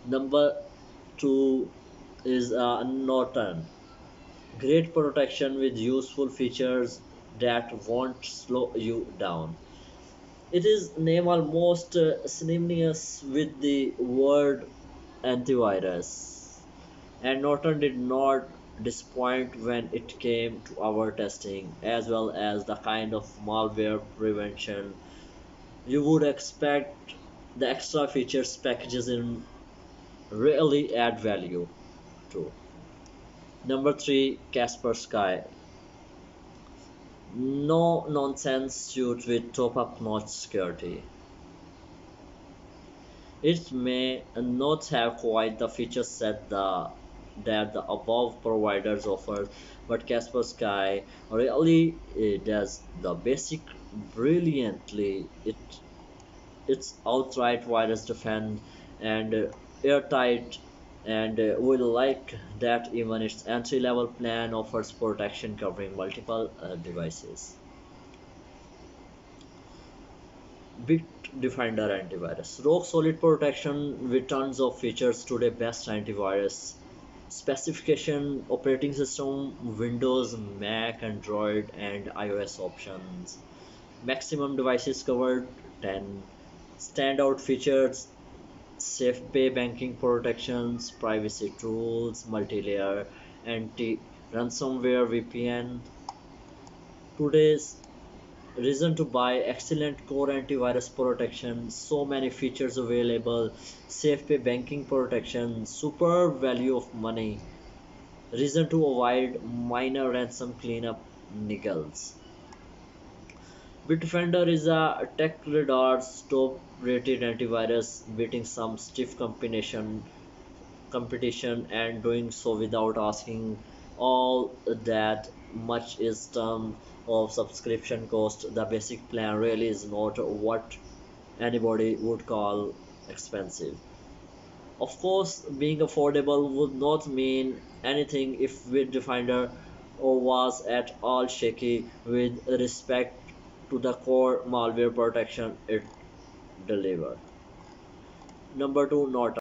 Number two is Norton. Great protection with useful features that won't slow you down. It is name almost synonymous with the word antivirus. And Norton did not disappoint when it came to our testing, as well as the kind of malware prevention you would expect. The extra features packages in really add value too. Number three, Casper Sky. No nonsense suit with top up notch security. It may not have quite the feature set that the above providers offer, but Casper Sky really does the basic brilliantly. It's outright virus defend and airtight, and we like that even its entry level plan offers protection covering multiple devices. Bitdefender antivirus. Rock solid protection with tons of features today best antivirus. Specification operating system Windows, Mac, Android, and iOS options. Maximum devices covered 10. Standout features safe pay banking protections, privacy tools, multi-layer anti ransomware VPN. Today's reason to buy excellent core antivirus protection, so many features available, safe pay banking protection, super value of money, reason to avoid minor ransom cleanup niggles. Bitdefender is a tech radar's top rated antivirus, beating some stiff competition and doing so without asking all that much is term of subscription cost. The basic plan really is not what anybody would call expensive. Of course, being affordable would not mean anything if Bitdefender was at all shaky with respect to the core malware protection it delivers. Number two, not